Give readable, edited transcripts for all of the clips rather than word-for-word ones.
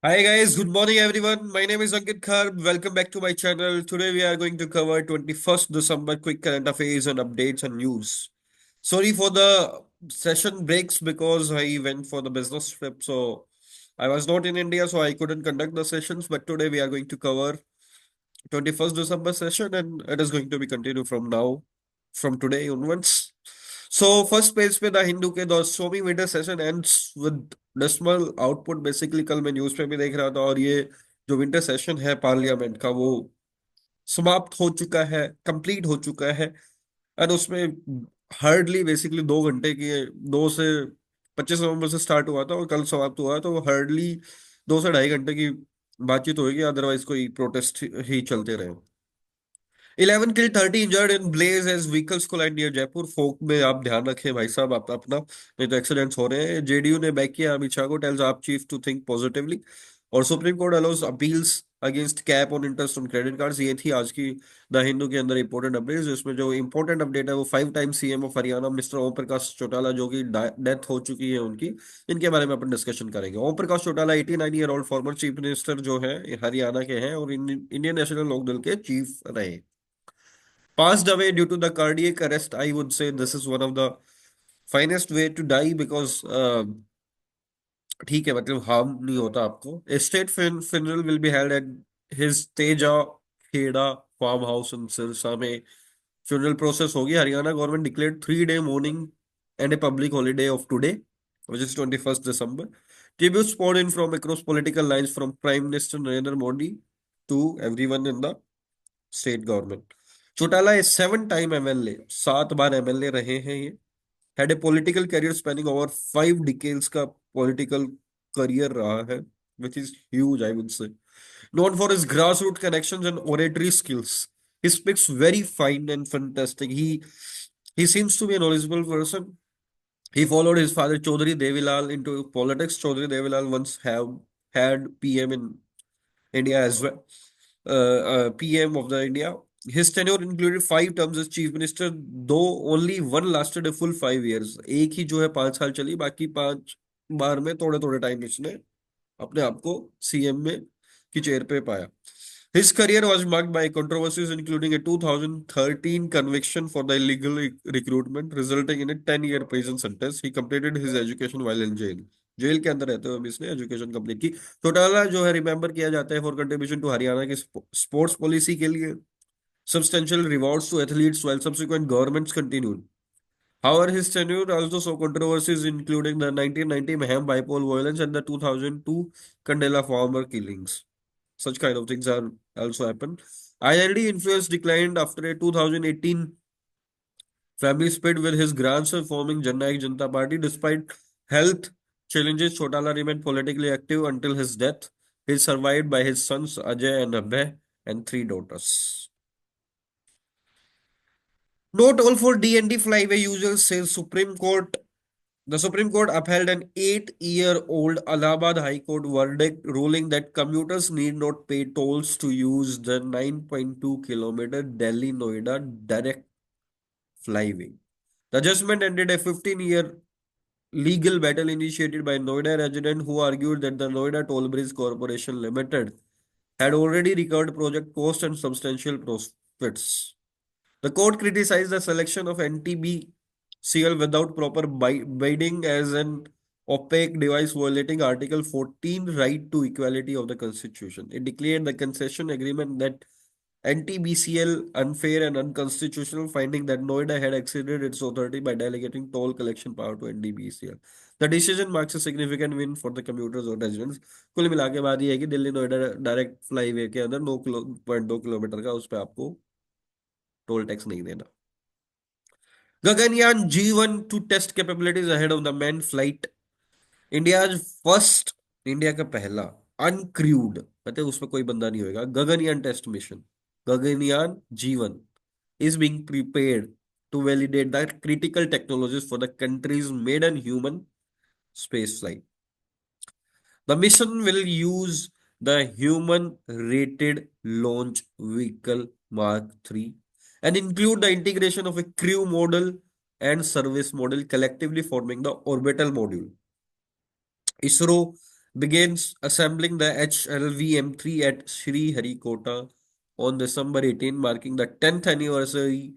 Hi guys, good morning everyone. My name is Ankit Khar. Welcome back to my channel. Today we are going to cover 21st December quick current affairs and updates and news. Sorry for the session breaks because I went for the business trip. So I was not in India, so I couldn't conduct the sessions. But today we are going to cover 21st December session and it is going to be continued from now, from today onwards. So first page पे the Hindu के the सोमी मीटर session ends with dismal output basically कल मैं news पे भी देख रहा था और ये जो विंटर सेशन है पार्लियामेंट का वो समाप्त हो चुका है कंप्लीट हो चुका है एंड उसमें हार्डली बेसिकली 2 घंटे की 2 से 25 नवंबर से स्टार्ट हुआ था और कल समाप्त हुआ तो हार्डली 2 से ढाई घंटे की बातचीत होगी अदरवाइज कोई प्रोटेस्ट ही चलते रहे 11 killed 30 injured in blaze as vehicles collide near Jaipur फोक में आप ध्यान रखें भाई साहब आप अपना नहीं तो एक्सीडेंट्स हो रहे हैं जेडीयू ने बैक किया अमित शाह को टेल्स आप चीफ टू थिंक पॉजिटिवली और supreme court allows appeals against cap on interest on credit cards ये थी आज की द हिंदू के अंदर इंपॉर्टेंट अपडेट जिसमें जो इंपॉर्टेंट अपडेट है वो 5 time CM of Haryana Mister Om Prakash Chautala जो कि डेथ हो चुकी है उनकी इनके बारे में अपन डिस्कशन करेंगे Om Prakash Chautala 89 year old former chief minister जो है हरियाणा के हैं और इंडियन नेशनल लोकदल के चीफ रहे passed away due to the cardiac arrest. I would say this is one of the finest way to die because ठीक है मतलब हार्म नहीं होता आपको state funeral will be held at his Teja Khera farm house in Sirsa में funeral process होगी Haryana government declared 3 day mourning and a public holiday of today which is 21st December tributes poured in from across political lines from Prime Minister Narendra Modi to everyone in the state government Chautala a 7 time MLA 7 बार MLA रहे हैं ये had a political career spanning over 5 decades का political career रहा है which is huge I would say known for his grass root connections and oratory skills he speaks very fine and fantastic he seems to be a knowledgeable person. He followed his father Chaudhary Devilal into politics. Chaudhary Devilal once have had PM in India as well, PM of the India. His tenure included 5 terms as chief minister, though only one lasted a full 5 years. एक ही जो है 5 साल चली, बाकी 5 बार में थोड़े थोड़े time इसने अपने आप को सीएम में की चेयर पे पाया. His career was marked by controversies, including a 2013 conviction for the illegal recruitment, resulting in a 10-year prison sentence. He completed his education while in jail. Jail के अंदर रहते हुए भी इसने एजुकेशन कंप्लीट की. चौटाला जो है रिमेंबर किया जाता है फॉर कंट्रीब्यूशन टू हरियाणा की स्पोर्ट्स पॉलिसी के लिए substantial rewards to athletes while subsequent governments continued. However, his tenure also saw controversies including the 1990 Maham Bipole violence and the 2002 Kandela farmer killings. Such kind of things are also happened. ILD influence declined after a 2018 family split with his grandson forming Jannaik Janata Party. Despite health challenges, Chotala remained politically active until his death. He is survived by his sons Ajay and Abhay and 3 daughters. Not all for D&D flyway users says Supreme Court. The Supreme Court upheld an 8-year-old Allahabad High Court verdict ruling that commuters need not pay tolls to use the 9.2 kilometer Delhi Noida direct flyway. The judgment ended a 15-year legal battle initiated by Noida resident who argued that the Noida Toll Bridge Corporation Limited had already recovered project cost and substantial profits. The court criticized the selection of NTBCL without proper bidding as an opaque device violating Article 14 right to equality of the Constitution. It declared the concession agreement that NTBCL unfair and unconstitutional, finding that Noida had exceeded its authority by delegating toll collection power to NTBCL. The decision marks a significant win for the commuters और residents. कुल मिला के बात ये है कि Delhi Noida direct flyway के अंदर 9.2 किलोमीटर का उस पर आपको टोल टैक्स नहीं देना. Gaganyaan G1 to test capabilities ahead of the manned flight. India's first India का पहला अनक्रूड मतलब उसमें कोई बंदा नहीं होगा Gaganyaan test mission Gaganyaan G1 is being prepared to validate the critical technologies for the country's maiden human space flight. The mission will use the Human Rated Launch Vehicle Mark III and include the integration of a crew model and service model collectively forming the orbital module. ISRO begins assembling the HLV-M3 at Sri Harikota on December 18, marking the 10th anniversary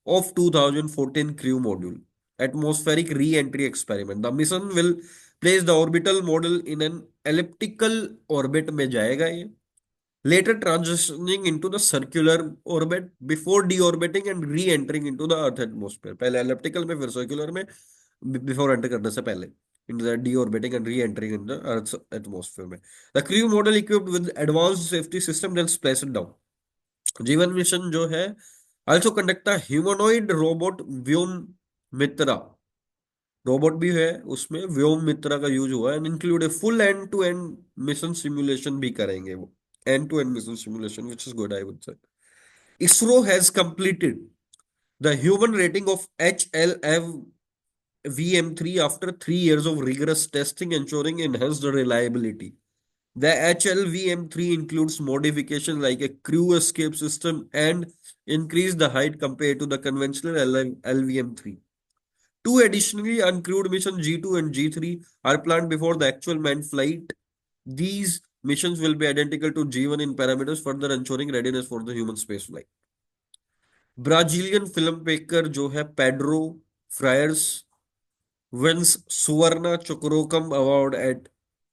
of 2014 Crew Module atmospheric re-entry experiment. The mission will place the orbital model in an elliptical orbit में जाएगा ये, later transitioning into the circular orbit before deorbiting and re-entering into the Earth atmosphere. पहले elliptical में फिर circular में before enter करने से पहले into the deorbiting and re-entering in the Earth's atmosphere में. The crew model equipped with advanced safety system then splash it down. जीवन mission जो है also conduct a humanoid robot Vyom Mitra robot भी है उसमें व्योम मित्रा का यूज हुआ है and include a full end to end mission simulation भी करेंगे वो end to end mission simulation which is good I would say ISRO has completed the human rating of HLF VM3 after 3 years of rigorous testing ensuring enhanced reliability. The HLVM3 includes modifications like a crew escape system and increase the height compared to the conventional LVM3. Two additionally uncrewed missions G2 and G3 are planned before the actual manned flight. These missions will be identical to G1 in parameters, further ensuring readiness for the human spaceflight. Brazilian film maker जो है Pedro फ्रायर्स wins Suvarna Chakoram award at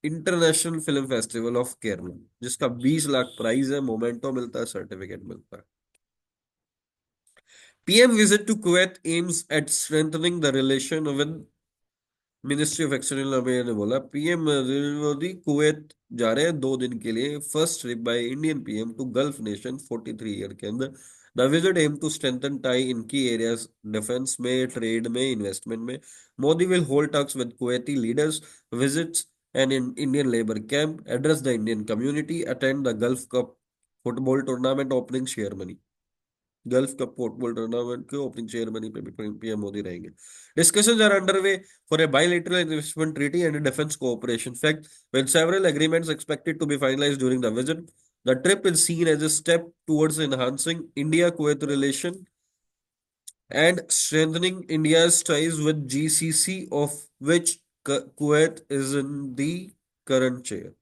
international film festival of Kerala जिसका 20 lakh prize है memento मिलता है certificate मिलता है PM visit to Kuwait aims at strengthening the relation with ministry of external affair ने बोला पीएम नरेंद्र मोदी कुवैत जा रहे हैं 2 दिन के लिए first trip by Indian PM to Gulf nation 43 year के अंदर the visit aim to strengthen tie in key areas defence में ट्रेड में इन्वेस्टमेंट में Modi will hold talks with Kuwaiti leaders visits an Indian labour camp address the Indian community attend the Gulf Cup football tournament opening ceremony Gulf Cup football tournament के opening ceremony पे भी PM Modi रहेंगे discussions are underway for a bilateral investment treaty and a defense cooperation fact with several agreements expected to be finalized during the visit the trip is seen as a step towards enhancing India Kuwait relation and strengthening India's ties with GCC of which Kuwait is in the current chair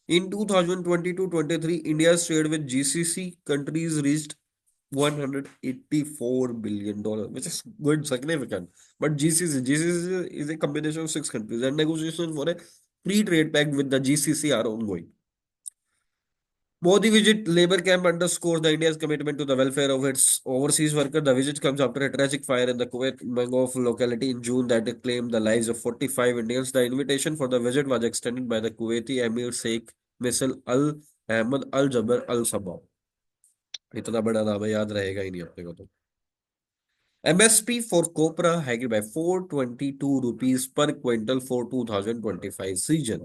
in 2022-23 India's trade with GCC countries reached $184 billion, which is good, significant. But GCC is a combination of 6 countries, and negotiations for a free trade pact with the GCC are ongoing. Modi visit labor camp underscores the India's commitment to the welfare of its overseas workers. The visit comes after a tragic fire in the Kuwait Mangof locality in June that claimed the lives of 45 Indians. The invitation for the visit was extended by the Kuwaiti Emir Sheikh Misal Al Ahmad Al Jaber Al Sabah. इतना बड़ा नाम है याद रहेगा ही नहीं अपने को तो MSP for copra hiked by 422 rupees per quintal for 2025 season.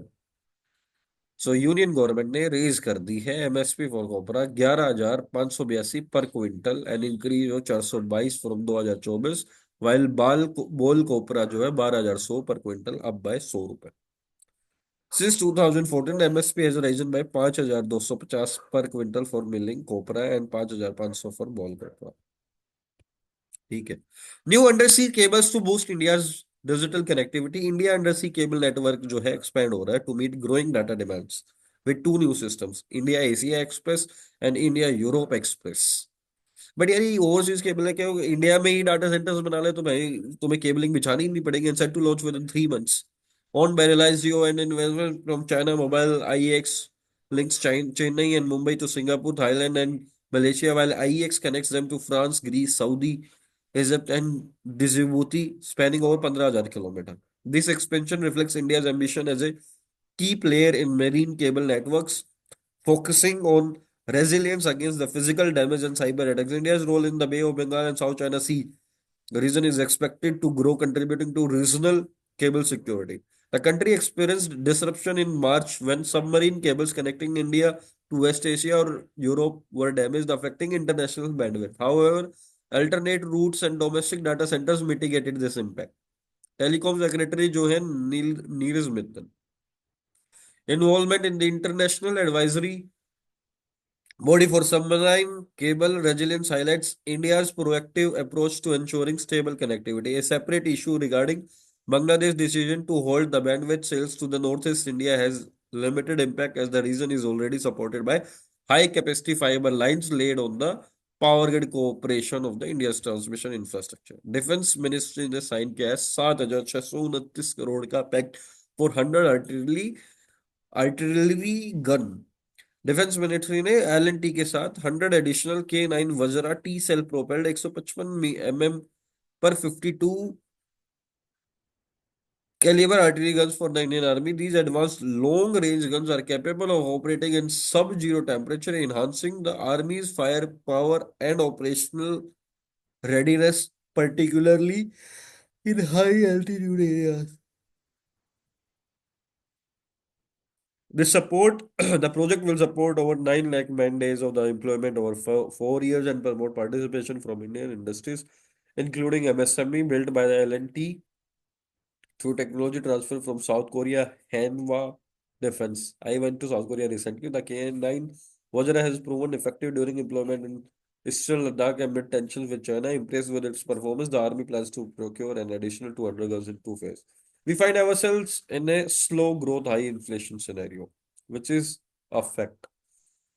So union government ने रेज कर दी है MSP फॉर कोपरा 11,582 पर क्विंटल एंड इंक्रीज हो 422 फ्रॉम 2024 वाइल बोल कोपरा जो है 12,100 पर क्विंटल अब बाय 100 रुपए Since 2014, MSP has risen by 5,250 per quintal for milling copra and 5,500 for ball copra. ठीक है new undersea cables to boost India's digital connectivity India undersea cable network जो है एक्सपैंड हो रहा है to meet growing data demands with 2 new systems India Asia express and India Europe express but यार ये overseas cable है क्या India में ही डाटा सेंटर्स बना ले तो भाई तुम्हें केबलिंग बिछानी ही नहीं पड़ेगी and set to launch within 3 months owned by Reliance Jio and investment from China Mobile IEX links Chennai and Mumbai to Singapore, Thailand and Malaysia, while IEX connects them to France, Greece, Saudi, Egypt and Djibouti, spanning over 15,000 kilometers. This expansion reflects India's ambition as a key player in marine cable networks, focusing on resilience against the physical damage and cyber attacks. India's role in the Bay of Bengal and South China Sea the region is expected to grow, contributing to regional cable security. The country experienced disruption in March when submarine cables connecting India to West Asia or Europe were damaged, affecting international bandwidth. However, alternate routes and domestic data centers mitigated this impact. Telecom Secretary जो है Neeraj Mittal involvement in the international advisory body for submarine cable resilience highlights India's proactive approach to ensuring stable connectivity. A separate issue regarding Bangladesh's decision to hold the bandwidth sales to the Northeast India has limited impact as the region is already supported by high capacity fiber lines laid on the power grid cooperation of the India's transmission infrastructure. Defense Ministry ने sign किया है 7,629 करोड़ का pact for 100 artillery gun. Defence military ने L&T के साथ 100 additional K9 Vajra T self propelled 155 mm पर 52 caliber artillery guns for the Indian Army. These advanced long-range guns are capable of operating in sub-zero temperature, enhancing the Army's firepower and operational readiness, particularly in high-altitude areas. This support, the project will support over 9 lakh man days of the employment over 4 years and promote participation from Indian industries, including MSME built by the L&T through technology transfer from South Korea, Hanwha Defense. I went to South Korea recently. The KN9 Vajra has proven effective during employment in Eastern Ladakh amid tensions with China. Impressed with its performance, the army plans to procure an additional 200 guns in 2 phases. We find ourselves in a slow growth, high inflation scenario, which is a fact.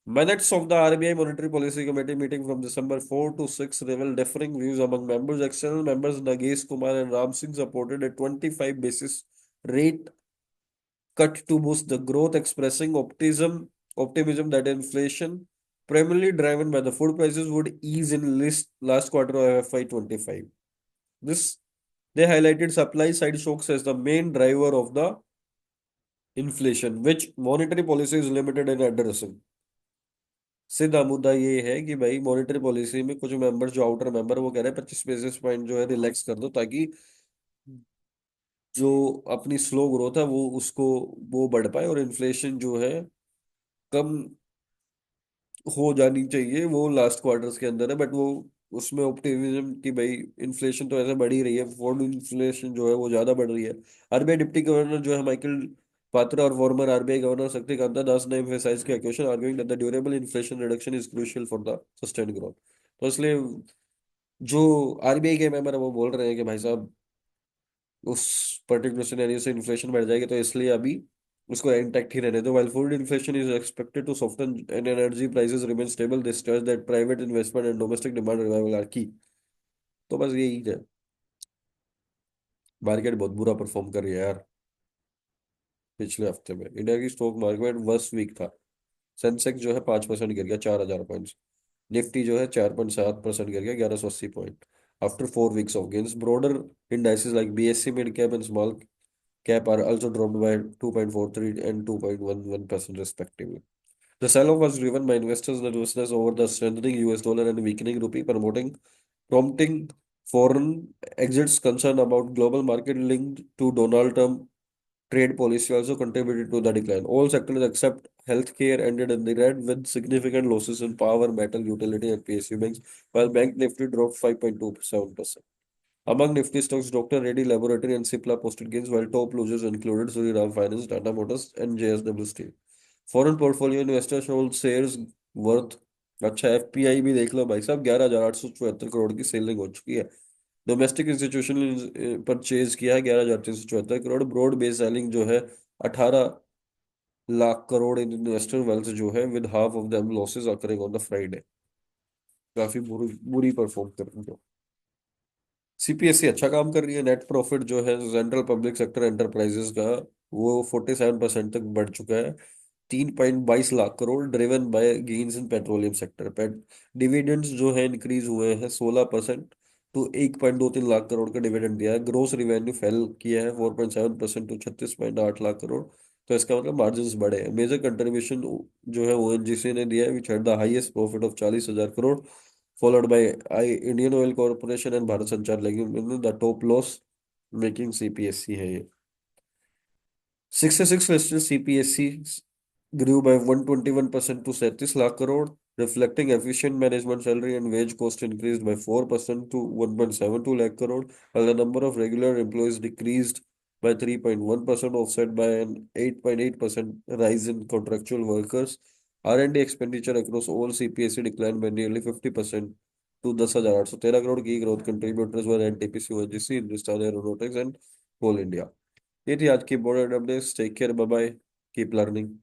Minutes of the RBI Monetary Policy Committee meeting from December 4 to 6 reveal differing views among members. External members Nagesh Kumar and Ram Singh supported a 25 basis rate cut to boost the growth, expressing optimism that inflation, primarily driven by the food prices, would ease in last quarter of FY25. This they highlighted supply side shocks as the main driver of the inflation, which monetary policy is limited in addressing. सीधा मुद्दा ये है कि भाई monetary policy में कुछ member जो outer member वो कह रहे हैं 25 बेसिस पॉइंट जो है रिलैक्स कर दो ताकि जो अपनी स्लो ग्रोथ है वो उसको वो बढ़ पाए और इन्फ्लेशन जो है कम हो जानी चाहिए वो लास्ट क्वार्टर्स के अंदर है बट वो उसमें ऑप्टिमिज्म की भाई इन्फ्लेशन तो ऐसे बढ़ ही रही है फूड इन्फ्लेशन जो है वो ज्यादा बढ़ रही है। आरबीआई डिप्टी गवर्नर जो है माइकल पात्रा और फॉर्मर आरबीआई गवर्नर शक्तिकांता दास ने एम्फेसाइज किया question arguing that the durable inflation reduction is crucial for the sustained growth. तो इसलिए जो आरबीआई के मेंबर है वो बोल रहे हैं कि भाई साहब उस पर्टिकुलर सिनेरियो से इन्फ्लेशन बढ़ जाएगी तो इसलिए अभी उसको इंटैक्ट ही रहने दो while food inflation is expected to soften and energy prices remain stable this stress that private investment and domestic demand revival are key। तो बस यही है। मार्केट बहुत बुरा परफॉर्म कर रही है यार। पिछले हफ्ते में इंडिया की स्टॉक मार्केट वर्स्ट वीक था। सेंसेक्स जो है 5% गिर गया 4,000 पॉइंट्स। निफ्टी जो है 4.7% गिर गया 1180 point after 4 weeks of gains. Broader indices like BSc mid cap and small cap are also dropped by 2.43 and 2.11% respectively. The sell-off was driven by investors' nervousness over the strengthening US dollar and weakening rupee, prompting foreign exits. Concern about global market linked to Donald Trump trade policy also contributed to the decline. All sectors except healthcare ended in the red with significant losses in power, metal, utility, and PSU banks, while Bank Nifty dropped 5.27%. Among Nifty stocks, Dr. Reddy Laboratory and Cipla posted gains, while top losers included Sriram Finance, Tata Motors, and JSW Steel. Foreign portfolio investors hold shares worth. अच्छा FPI भी देख लो भाई साहब 11,874 करोड़ की selling हो चुकी है। Domestic institution purchase किया है 11,374 करोड़। ब्रॉड बेस सेलिंग जो है 18 लाख करोड़ इन इन्वेस्टर वेल्थ जो है with half of them losses occurring on the Friday. काफी बुरी बुरी परफॉर्म कर रही है। सीपीएससी अच्छा काम कर रही है। नेट प्रॉफिट जो है सेंट्रल पब्लिक सेक्टर एंटरप्राइजेस का वो 47% तक बढ़ चुका है 3.22 lakh crore driven by gains in petroleum sector. Pet dividends जो है इंक्रीज हुए हैं 16% टू 1.23 लाख करोड़ का डिविडेंड दिया है। ग्रोस रिवेन्यू फेल किया है 4.7% टू 36.8 लाख करोड़। तो इसका मतलब मार्जिन बढ़े हैं। मेजर कंट्रीब्यूशन जो है ओएनजीसी ने दिया है which had the highest profit of 40,000 crore followed by Indian Oil Corporation and Bharat Sanchar Nigam the top loss making CPSC है ये। 66 listed CPSC grew by 121% to 37 lakh crore, reflecting efficient management. Salary and wage cost increased by 4% to 1.72 lakh crore, while the number of regular employees decreased by 3.1%, offset by an 8.8% rise in contractual workers. R&D expenditure across all CPSC declined by nearly 50% to 10,813 crore. Key growth contributors were NTPC, ONGC, Hindustan Aeronautics, and Coal India. ये थी आज की board updates. Take care, bye bye. Keep learning.